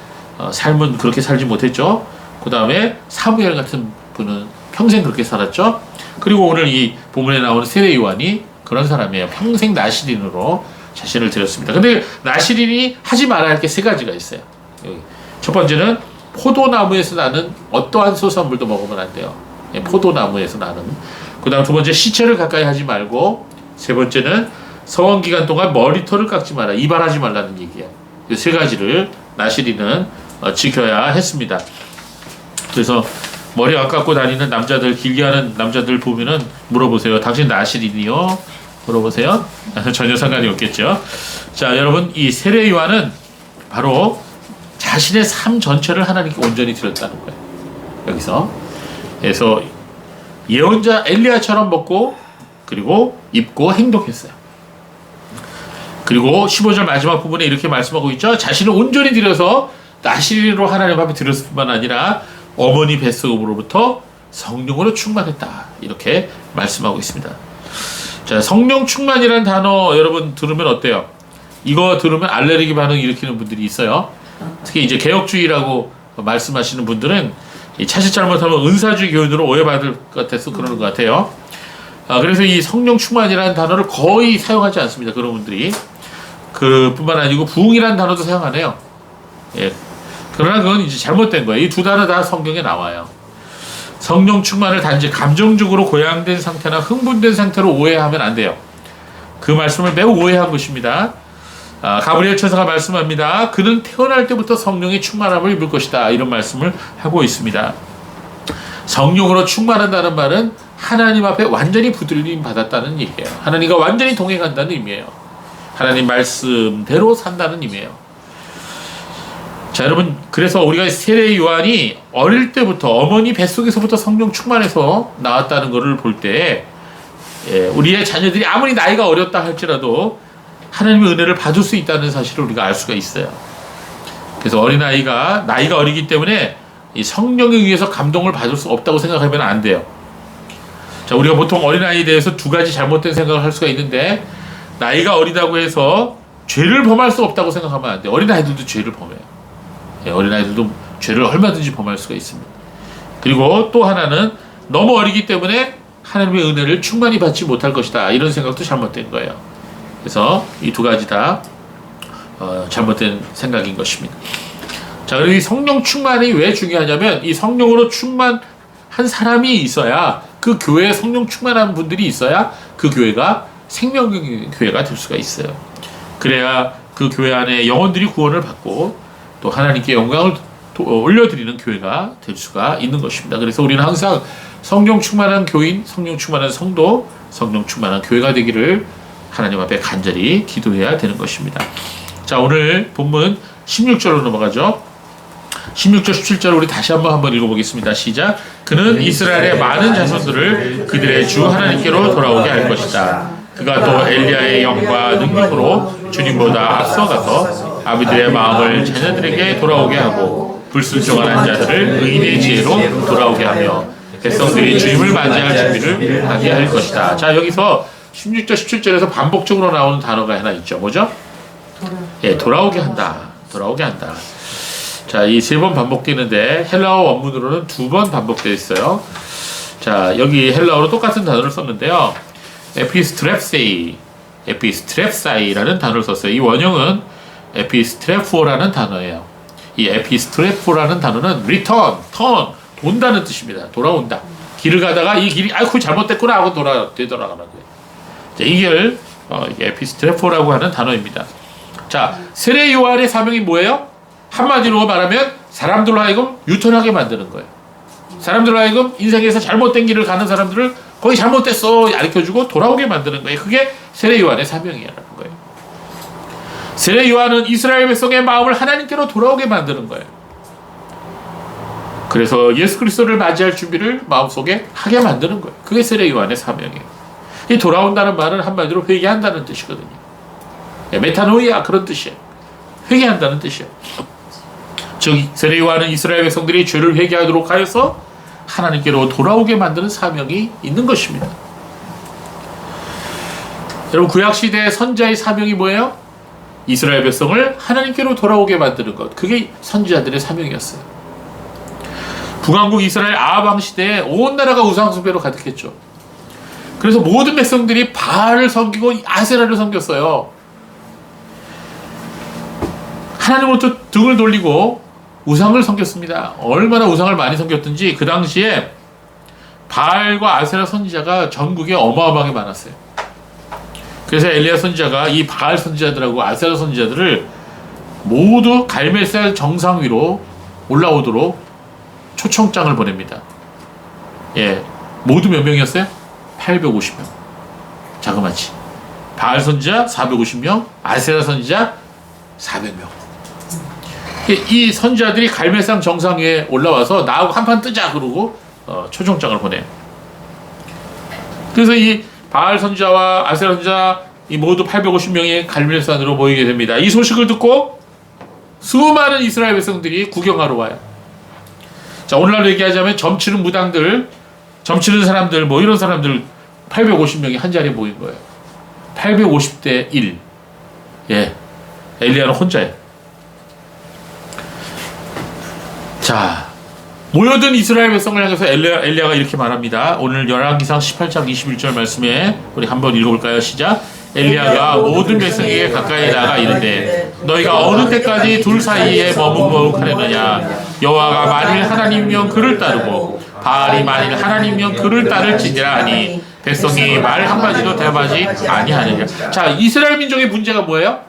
삶은 그렇게 살지 못했죠. 그 다음에 사무엘 같은 분은 평생 그렇게 살았죠. 그리고 오늘 이 본문에 나오는 세례 요한이 그런 사람이에요. 평생 나시린으로 자신을 드렸습니다. 근데 나시린이 하지 말아야 할 게 세 가지가 있어요. 여기. 첫 번째는 포도나무에서 나는 어떠한 소산물도 먹으면 안 돼요. 포도나무에서 나는. 그 다음 두 번째, 시체를 가까이 하지 말고, 세 번째는 서원 기간 동안 머리털을 깎지 마라, 이발하지 말라는 얘기예요. 이 세 가지를 나시린은 지켜야 했습니다. 그래서 머리 안 깎고 다니는 남자들, 길게 하는 남자들 보면은 물어보세요. 당신 나시린이요? 물어보세요. 전혀 상관이 없겠죠. 자, 여러분, 이 세례 요한은 바로 자신의 삶 전체를 하나님께 온전히 드렸다는 거예요. 여기서. 그래서 예언자 엘리야처럼 먹고, 그리고 입고 행동했어요. 그리고 15절 마지막 부분에 이렇게 말씀하고 있죠. 자신을 온전히 드려서 나시린으로 하나님 앞에 드렸을 뿐만 아니라 어머니 뱃속으로부터 성령으로 충만했다, 이렇게 말씀하고 있습니다. 자, 성령 충만이라는 단어 여러분 들으면 어때요? 이거 들으면 알레르기 반응 일으키는 분들이 있어요. 특히 이제 개혁주의라고 말씀하시는 분들은 이 자칫 잘못하면 은사주의 교인으로 오해받을 것 같아서 그러는 것 같아요. 그래서 이 성령 충만이라는 단어를 거의 사용하지 않습니다. 그런 분들이. 그뿐만 아니고 부흥이라는 단어도 사용하네요. 예. 그러나 그건 이제 잘못된 거예요. 이 두 단어 다 성경에 나와요. 성령 충만을 단지 감정적으로 고양된 상태나 흥분된 상태로 오해하면 안 돼요. 그 말씀을 매우 오해한 것입니다. 가브리엘 천사가 말씀합니다. 그는 태어날 때부터 성령의 충만함을 입을 것이다. 이런 말씀을 하고 있습니다. 성령으로 충만한다는 말은 하나님 앞에 완전히 붙들림 받았다는 얘기예요. 하나님과 완전히 동행한다는 의미예요. 하나님 말씀대로 산다는 의미예요. 자, 여러분, 그래서 우리가 세례 요한이 어릴 때부터 어머니 뱃속에서부터 성령 충만해서 나왔다는 것을 볼 때, 우리의 자녀들이 아무리 나이가 어렸다 할지라도 하나님의 은혜를 받을 수 있다는 사실을 우리가 알 수가 있어요. 그래서 어린아이가 나이가 어리기 때문에 이 성령에 의해서 감동을 받을 수 없다고 생각하면 안 돼요. 자, 우리가 보통 어린아이에 대해서 두 가지 잘못된 생각을 할 수가 있는데, 나이가 어리다고 해서 죄를 범할 수 없다고 생각하면 안 돼요. 어린아이들도 죄를 범해요. 어린아이들도 죄를 얼마든지 범할 수가 있습니다. 그리고 또 하나는 너무 어리기 때문에 하나님의 은혜를 충만히 받지 못할 것이다. 이런 생각도 잘못된 거예요. 그래서 이 두 가지 다 잘못된 생각인 것입니다. 자, 그리고 이 성령 충만이 왜 중요하냐면 이 성령으로 충만한 사람이 있어야, 그 교회에 성령 충만한 분들이 있어야 그 교회가 생명적인 교회가 될 수가 있어요. 그래야 그 교회 안에 영혼들이 구원을 받고 또 하나님께 영광을 올려드리는 교회가 될 수가 있는 것입니다. 그래서 우리는 항상 성령 충만한 교인, 성령 충만한 성도, 성령 충만한 교회가 되기를 하나님 앞에 간절히 기도해야 되는 것입니다. 자, 오늘 본문 16절로 넘어가죠. 16절, 17절을 우리 다시 한번 읽어보겠습니다. 시작. 그는 이스라엘의 많은 자손들을 그들의 주 하나님께로 돌아오게 할 것이다. 그가 또 엘리야의 영과 능력으로 주님보다 앞서가서 아비들의 마음을 자녀들에게 돌아오게 하고 불순종한 자들을 의인의 지혜로 돌아오게 하며 백성들이 주님을 맞이할 준비를 하게 할 것이다. 자, 여기서 16절, 17절에서 반복적으로 나오는 단어가 하나 있죠. 뭐죠? 돌아오게 한다. 돌아오게 한다. 자, 이 세 번 반복되는데 헬라어 원문으로는 두 번 반복되어 있어요. 자, 여기 헬라어로 똑같은 단어를 썼는데요. 에피스트랩사이라는 단어를 썼어요. 이 원형은 에피스트레포라는 단어예요. 이 에피스트레포라는 단어는 return, turn, 돈다는 뜻입니다. 돌아온다. 길을 가다가 이 길이 아이고 잘못됐구나 하고 되돌아가는 거예요. 자, 이게 에피스트레포라고 하는 단어입니다. 자, 세례 요한의 사명이 뭐예요? 한마디로 말하면 사람들로 하여금 유턴하게 만드는 거예요. 사람들로 하여금 인생에서 잘못된 길을 가는 사람들을 거기 잘못됐어 가르쳐주고 돌아오게 만드는 거예요. 그게 세례 요한의 사명이라는 거예요. 세례 요한은 이스라엘 백성의 마음을 하나님께로 돌아오게 만드는 거예요. 그래서 예수 그리스도를 맞이할 준비를 마음속에 하게 만드는 거예요. 그게 세례 요한의 사명이에요. 이 돌아온다는 말은 한마디로 회개한다는 뜻이거든요. 메타노이아 그런 뜻이에요. 회개한다는 뜻이에요. 즉 세례 요한은 이스라엘 백성들이 죄를 회개하도록 하여서 하나님께로 돌아오게 만드는 사명이 있는 것입니다. 여러분, 구약시대의 선지자의 사명이 뭐예요? 이스라엘 백성을 하나님께로 돌아오게 만드는 것. 그게 선지자들의 사명이었어요. 북왕국 이스라엘 아합 왕 시대에 온 나라가 우상숭배로 가득했죠. 그래서 모든 백성들이 바알을 섬기고 아세라를 섬겼어요. 하나님으로부터 등을 돌리고 우상을 섬겼습니다. 얼마나 우상을 많이 섬겼든지 그 당시에 바알과 아세라 선지자가 전국에 어마어마하게 많았어요. 그래서 엘리야 선지자가 이 바알 선지자들하고 아세라 선지자들을 모두 갈멜살 정상 위로 올라오도록 초청장을 보냅니다. 모두 몇 명이었어요? 850명. 자그마치. 바알 선지자 450명, 아세라 선지자 400명. 이 선지자들이 갈멜산 정상 위에 올라와서 나하고 한판 뜨자 그러고 초청장을 보내요. 그래서 이 바알 선지자와 아세라 선지자 이 모두 850명이 갈멜산으로 모이게 됩니다. 이 소식을 듣고 수많은 이스라엘 백성들이 구경하러 와요. 자, 오늘날로 얘기하자면 점치는 무당들, 점치는 사람들, 뭐 이런 사람들 850명이 한 자리에 모인 거예요. 850대 1. 엘리야는 혼자예요. 자, 모여든 이스라엘 백성을 향해서 엘리야가 이렇게 말합니다. 오늘 열왕기상 18장 21절 말씀에 우리 한번 읽어볼까요? 시작. 엘리야가 모든 백성에게 가까이 나가 이르되 너희가 어느 때까지 둘 사이에 머뭇머뭇하려느냐. 여호와가 만일 하나님이면 그를 따르고 바알이 만일 하나님이면 그를 따를지니라 하니 백성이 말 한마디도 대답하지 아니하느냐. 자, 이스라엘 민족의 문제가 뭐예요?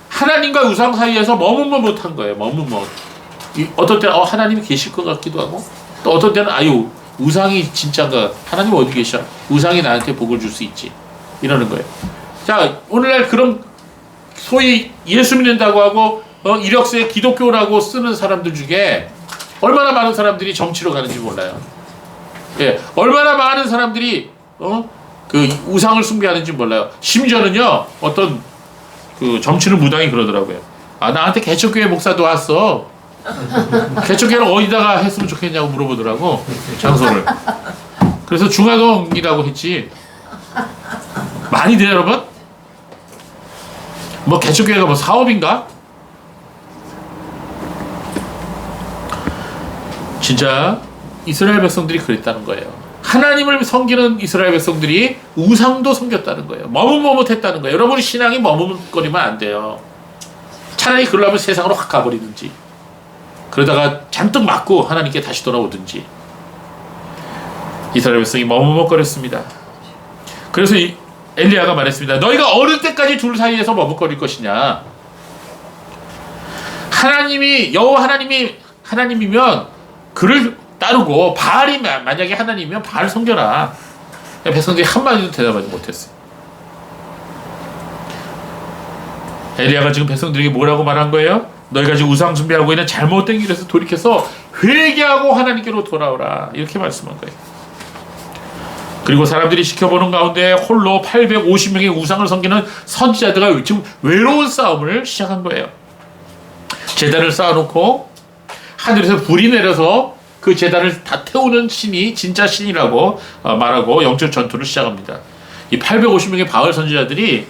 하나님과 우상 사이에서 머뭇머뭇한 거예요. 머뭇머뭇. 어떤 때는 하나님이 계실 것 같기도 하고, 또 어떤 때는 아유 우상이 진짜인가, 하나님 어디 계셔, 우상이 나한테 복을 줄 수 있지, 이러는 거예요. 자, 오늘날 그런 소위 예수 믿는다고 하고 이력서에 기독교라고 쓰는 사람들 중에 얼마나 많은 사람들이 정치로 가는지 몰라요. 예, 얼마나 많은 사람들이 그 우상을 숭배하는지 몰라요. 심지어는요, 어떤 그 정치는 무당이 그러더라고요. 아, 나한테 개척교회 목사도 왔어. 개척교회를 어디다가 했으면 좋겠냐고 물어보더라고, 장소를. 그래서 중화동이라고 했지. 많이 돼요, 여러분? 뭐 개척교회가 뭐 사업인가? 진짜 이스라엘 백성들이 그랬다는 거예요. 하나님을 섬기는 이스라엘 백성들이 우상도 섬겼다는 거예요. 머뭇머뭇했다는 거예요. 여러분이 신앙이 머뭇거리면 안 돼요. 차라리 그러려면 세상으로 확 가버리든지, 그러다가 잔뜩 맞고 하나님께 다시 돌아오든지. 이스라엘 백성이 머뭇거렸습니다. 그래서 엘리야가 말했습니다. 너희가 어느 때까지 둘 사이에서 머뭇거릴 것이냐. 하나님이, 여호와 하나님이면 그를 따르고, 바알이 만약에 하나님이면 바알 섬겨라. 백성들이 한마디도 대답하지 못했어요. 엘리야가 지금 백성들에게 뭐라고 말한 거예요? 너희가 지금 우상 숭배하고 있는 잘못된 길에서 돌이켜서 회개하고 하나님께로 돌아오라, 이렇게 말씀한 거예요. 그리고 사람들이 지켜보는 가운데 홀로 850명의 우상을 섬기는 선지자들과 지금 외로운 싸움을 시작한 거예요. 제단을 쌓아놓고 하늘에서 불이 내려서 그 제단을 다 태우는 신이 진짜 신이라고 말하고 영적 전투를 시작합니다. 이 850명의 바알 선지자들이,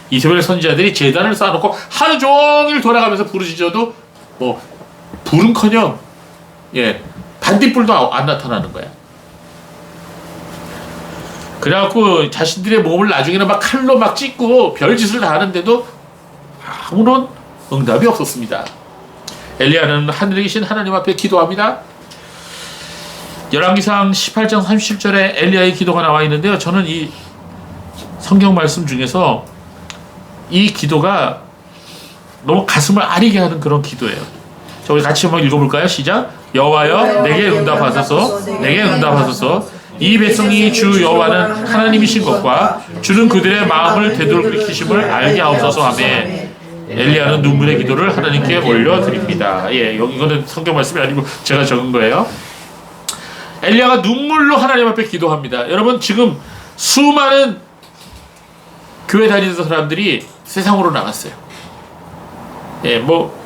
이스라엘 선지자들이 제단을 쌓아놓고 하루 종일 돌아가면서 부르짖어도 뭐 불은커녕 반딧불도 안 나타나는 거야. 그래갖고 자신들의 몸을 나중에는 막 칼로 막 찢고 별짓을 다 하는데도 아무런 응답이 없었습니다. 엘리야는 하늘에 계신 하나님 앞에 기도합니다. 열왕기상 18장 37절에 엘리야의 기도가 나와 있는데요. 저는 이 성경 말씀 중에서 이 기도가 너무 가슴을 아리게 하는 그런 기도예요. 자, 우리 같이 한번 읽어볼까요? 시작. 여호와여 내게 응답하소서, 내게 응답하소서. 이 백성이 주 여호와는 하나님이신 것과 주는 그들의 마음을 되돌이키심을 알게 하옵소서 하며 엘리야는 눈물의 기도를 하나님께 올려드립니다. 예, 이거는 성경 말씀이 아니고 제가 적은 거예요. 엘리야가 눈물로 하나님 앞에 기도합니다. 여러분, 지금 수많은 교회 다니는 사람들이 세상으로 나갔어요. 예, 뭐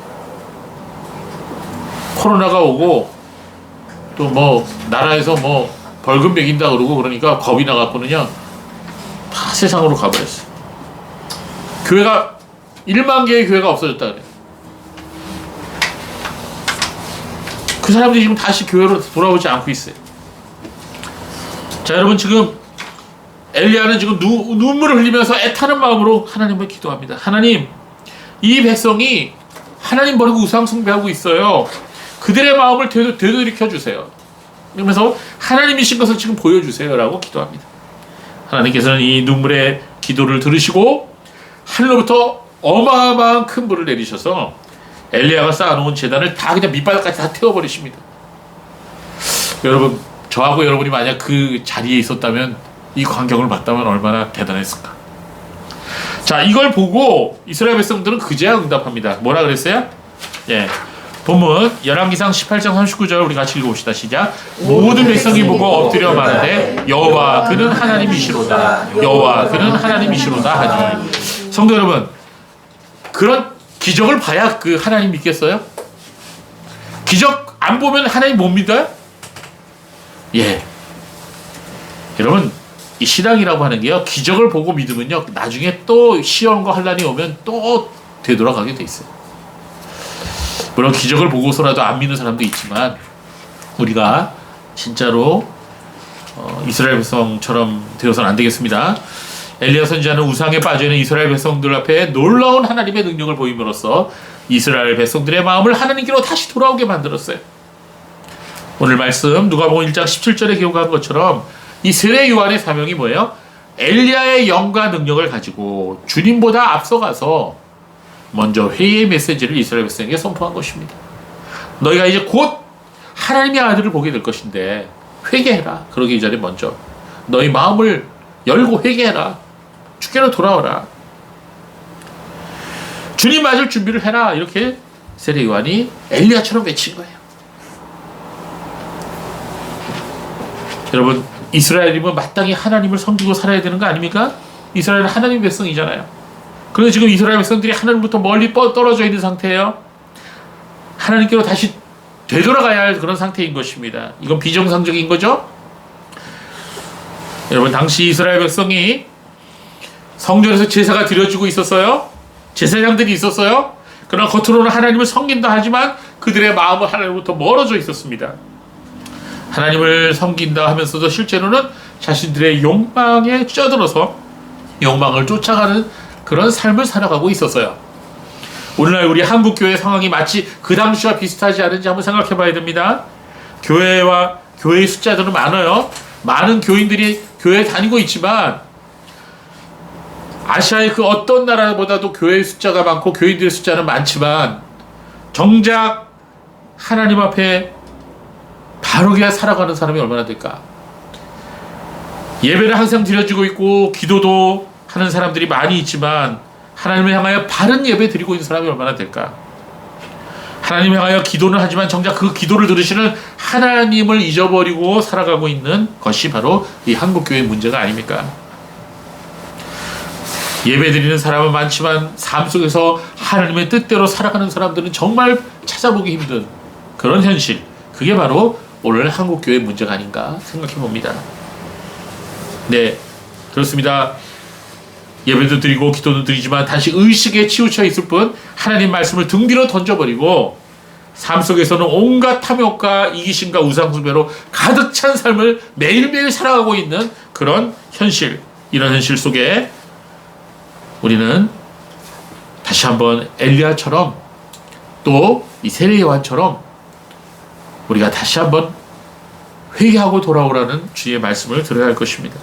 코로나가 오고 또 뭐 나라에서 뭐 벌금 매긴다 그러고 그러니까 겁이 나갖고는요 다 세상으로 가버렸어요. 교회가 1만 개의 교회가 없어졌다 그래요. 그 사람들이 지금 다시 교회로 돌아오지 않고 있어요. 자, 여러분, 지금 엘리야는 지금 눈물을 흘리면서 애타는 마음으로 하나님을 기도합니다. 하나님, 이 백성이 하나님 버리고 우상 숭배하고 있어요. 그들의 마음을 되돌이켜 주세요. 그러면서 하나님이신 것을 지금 보여주세요 라고 기도합니다. 하나님께서는 이 눈물의 기도를 들으시고 하늘로부터 어마어마한 큰 불을 내리셔서 엘리야가 쌓아놓은 제단을 다 그냥 밑바닥까지 다 태워버리십니다. 여러분, 저하고 여러분이 만약 그 자리에 있었다면, 이 광경을 봤다면 얼마나 대단했을까. 자, 이걸 보고 이스라엘 백성들은 그제야 응답합니다. 뭐라 그랬어요? 예, 본문 열왕기상 18장 39절 우리 같이 읽어봅시다. 시작. 모든 백성이 보고 엎드려 말하되 여호와 그는 하나님이시로다, 여호와 그는 하나님이시로다 하니. 성도 여러분, 그런 기적을 봐야 그 하나님 믿겠어요? 기적 안 보면 하나님 못 믿어요? 예, 여러분, 이 신앙이라고 하는 게요, 기적을 보고 믿으면요 나중에 또 시험과 환난이 오면 또 되돌아가게 돼 있어요. 물론 기적을 보고서라도 안 믿는 사람도 있지만 우리가 진짜로 이스라엘 백성처럼 되어서는 안 되겠습니다. 엘리야 선지자는 우상에 빠져있는 이스라엘 백성들 앞에 놀라운 하나님의 능력을 보임으로써 이스라엘 백성들의 마음을 하나님께로 다시 돌아오게 만들었어요. 오늘 말씀 누가복음 1장 17절에 기록한 것처럼 이 세례 요한의 사명이 뭐예요? 엘리야의 영과 능력을 가지고 주님보다 앞서가서 먼저 회개의 메시지를 이스라엘 백성에게 선포한 것입니다. 너희가 이제 곧 하나님의 아들을 보게 될 것인데 회개해라. 그러기 전에 먼저 너희 마음을 열고 회개해라. 주께로 돌아오라. 주님 맞을 준비를 해라. 이렇게 세례 요한이 엘리야처럼 외친 거예요. 여러분, 이스라엘이면 마땅히 하나님을 섬기고 살아야 되는 거 아닙니까? 이스라엘은 하나님 백성이잖아요. 그런데 지금 이스라엘 백성들이 하나님부터 멀리 떨어져 있는 상태예요. 하나님께로 다시 되돌아가야 할 그런 상태인 것입니다. 이건 비정상적인 거죠? 여러분, 당시 이스라엘 백성이 성전에서 제사가 드려지고 있었어요. 제사장들이 있었어요. 그러나 겉으로는 하나님을 섬긴다 하지만 그들의 마음은 하나님부터 멀어져 있었습니다. 하나님을 섬긴다 하면서도 실제로는 자신들의 욕망에 쩌들어서 욕망을 쫓아가는 그런 삶을 살아가고 있었어요. 오늘날 우리 한국교회 상황이 마치 그 당시와 비슷하지 않은지 한번 생각해 봐야 됩니다. 교회의 숫자들은 많아요. 많은 교인들이 교회에 다니고 있지만 아시아의 그 어떤 나라보다도 교회의 숫자가 많고 교인들의 숫자는 많지만 정작 하나님 앞에 바르게 살아가는 사람이 얼마나 될까? 예배는 항상 드려지고 있고 기도도 하는 사람들이 많이 있지만 하나님을 향하여 바른 예배 드리고 있는 사람이 얼마나 될까? 하나님을 향하여 기도는 하지만 정작 그 기도를 들으시는 하나님을 잊어버리고 살아가고 있는 것이 바로 이 한국교회의 문제가 아닙니까? 예배 드리는 사람은 많지만 삶 속에서 하나님의 뜻대로 살아가는 사람들은 정말 찾아보기 힘든 그런 현실. 그게 바로 오늘 한국교회의 문제가 아닌가 생각해 봅니다. 네, 그렇습니다. 예배도 드리고 기도도 드리지만 다시 의식에 치우쳐 있을 뿐 하나님 말씀을 등 뒤로 던져버리고 삶 속에서는 온갖 탐욕과 이기심과 우상숭배로 가득 찬 삶을 매일매일 살아가고 있는 그런 현실, 이런 현실 속에 우리는 다시 한번 엘리야처럼 또 이 세례 요한처럼 우리가 다시 한번 회개하고 돌아오라는 주의 말씀을 들어야 할 것입니다.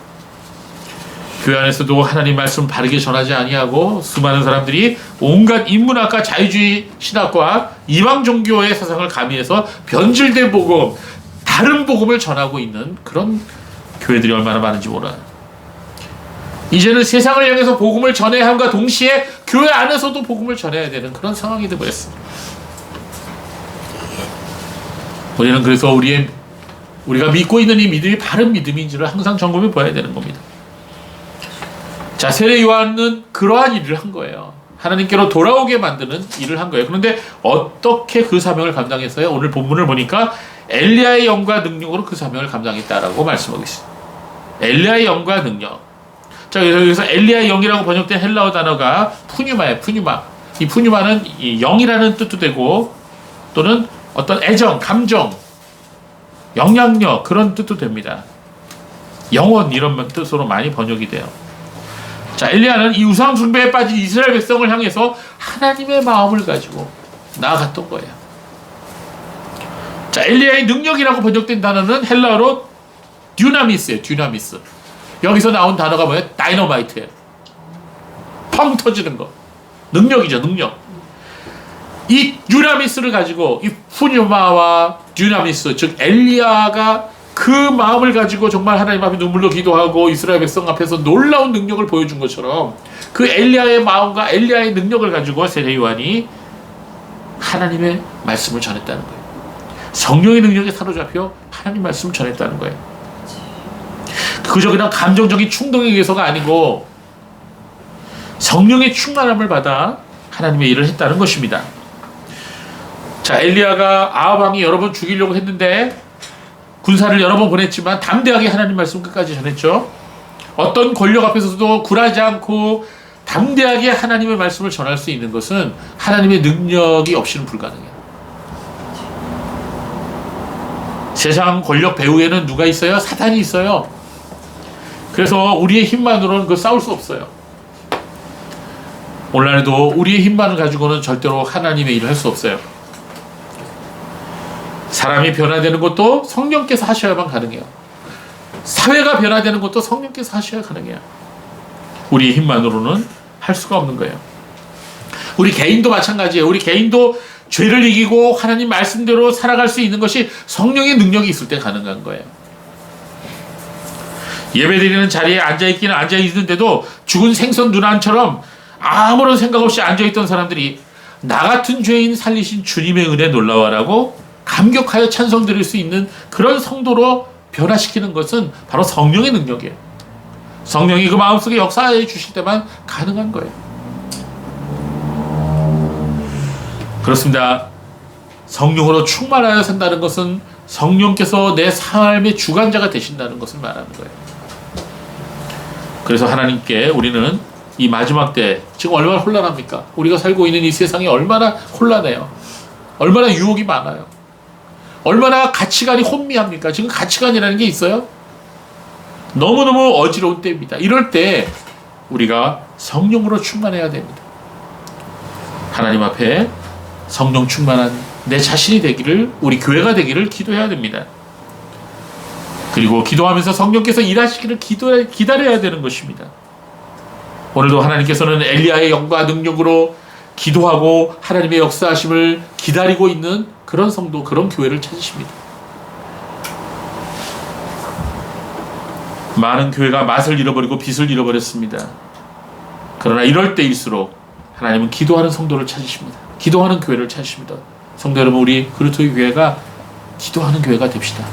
교회 안에서도 하나님 말씀 바르게 전하지 아니하고 수많은 사람들이 온갖 인문학과 자유주의 신학과 이방 종교의 사상을 가미해서 변질된 복음, 다른 복음을 전하고 있는 그런 교회들이 얼마나 많은지 몰라요. 이제는 세상을 향해서 복음을 전해야 함과 동시에 교회 안에서도 복음을 전해야 되는 그런 상황이 되어버렸습니다. 우리는 그래서 우리가 믿고 있는 이 믿음이 바른 믿음인지를 항상 점검해 봐야 되는 겁니다. 자, 세례 요한은 그러한 일을 한 거예요. 하나님께로 돌아오게 만드는 일을 한 거예요. 그런데 어떻게 그 사명을 감당했어요? 오늘 본문을 보니까 엘리야의 영과 능력으로 그 사명을 감당했다라고 말씀하고 있어요. 엘리야의 영과 능력. 자, 여기서 엘리야의 영이라고 번역된 헬라어 단어가 푸뉴마예요. 푸뉴마. 이 푸뉴마는 이 영이라는 뜻도 되고 또는 어떤 애정, 감정, 영향력 그런 뜻도 됩니다. 영혼 이런 뜻으로 많이 번역이 돼요. 자, 엘리야는 이 우상 숭배에 빠진 이스라엘 백성을 향해서 하나님의 마음을 가지고 나아갔던 거예요. 자, 엘리야의 능력이라고 번역된 단어는 헬라어로 듀나미스예요. 듀나미스. 여기서 나온 단어가 뭐예요? 다이너마이트예요. 펑 터지는 거. 능력이죠, 능력. 이 듀나미스를 가지고 이 푸뉴마와 듀나미스, 즉 엘리야가 그 마음을 가지고 정말 하나님 앞에 눈물로 기도하고 이스라엘 백성 앞에서 놀라운 능력을 보여준 것처럼 그 엘리야의 마음과 엘리야의 능력을 가지고 세례 요한이 하나님의 말씀을 전했다는 거예요. 성령의 능력에 사로잡혀 하나님 말씀을 전했다는 거예요. 그저 그냥 감정적인 충동에 의해서가 아니고 성령의 충만함을 받아 하나님의 일을 했다는 것입니다. 자, 엘리야가 아합 왕이 여러 번 죽이려고 했는데 군사를 여러 번 보냈지만 담대하게 하나님 말씀 끝까지 전했죠. 어떤 권력 앞에서도 굴하지 않고 담대하게 하나님의 말씀을 전할 수 있는 것은 하나님의 능력이 없이는 불가능해요. 세상 권력 배후에는 누가 있어요? 사단이 있어요. 그래서 우리의 힘만으로는 그 싸울 수 없어요. 오늘날에도 우리의 힘만을 가지고는 절대로 하나님의 일을 할 수 없어요. 사람이 변화되는 것도 성령께서 하셔야만 가능해요. 사회가 변화되는 것도 성령께서 하셔야 가능해요. 우리의 힘만으로는 할 수가 없는 거예요. 우리 개인도 마찬가지예요. 우리 개인도 죄를 이기고 하나님 말씀대로 살아갈 수 있는 것이 성령의 능력이 있을 때 가능한 거예요. 예배드리는 자리에 앉아있기는 앉아있는데도 죽은 생선 누난처럼 아무런 생각 없이 앉아있던 사람들이 나 같은 죄인 살리신 주님의 은혜 놀라워라고 감격하여 찬송 드릴 수 있는 그런 성도로 변화시키는 것은 바로 성령의 능력이에요. 성령이 그 마음속에 역사해 주실 때만 가능한 거예요. 그렇습니다. 성령으로 충만하여 산다는 것은 성령께서 내 삶의 주관자가 되신다는 것을 말하는 거예요. 그래서 하나님께 우리는 이 마지막 때 지금 얼마나 혼란합니까? 우리가 살고 있는 이 세상이 얼마나 혼란해요. 얼마나 유혹이 많아요. 얼마나 가치관이 혼미합니까? 지금 가치관이라는 게 있어요? 너무너무 어지러운 때입니다. 이럴 때 우리가 성령으로 충만해야 됩니다. 하나님 앞에 성령 충만한 내 자신이 되기를, 우리 교회가 되기를 기도해야 됩니다. 그리고 기도하면서 성령께서 일하시기를 기다려야 되는 것입니다. 오늘도 하나님께서는 엘리야의 영과 능력으로 기도하고 하나님의 역사하심을 기다리고 있는 그런 성도, 그런 교회를 찾으십니다. 많은 교회가 맛을 잃어버리고 빛을 잃어버렸습니다. 그러나 이럴 때일수록 하나님은 기도하는 성도를 찾으십니다. 기도하는 교회를 찾으십니다. 성도 여러분, 우리 그리스도의 교회가 기도하는 교회가 됩시다.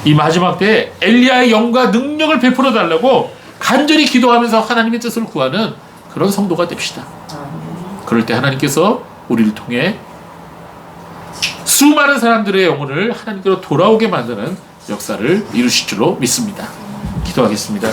이 마지막 때에 엘리야의 영과 능력을 베풀어 달라고 간절히 기도하면서 하나님의 뜻을 구하는 그런 성도가 됩시다. 그럴 때 하나님께서 우리를 통해 수많은 사람들의 영혼을 하나님께로 돌아오게 만드는 역사를 이루실 줄로 믿습니다. 기도하겠습니다.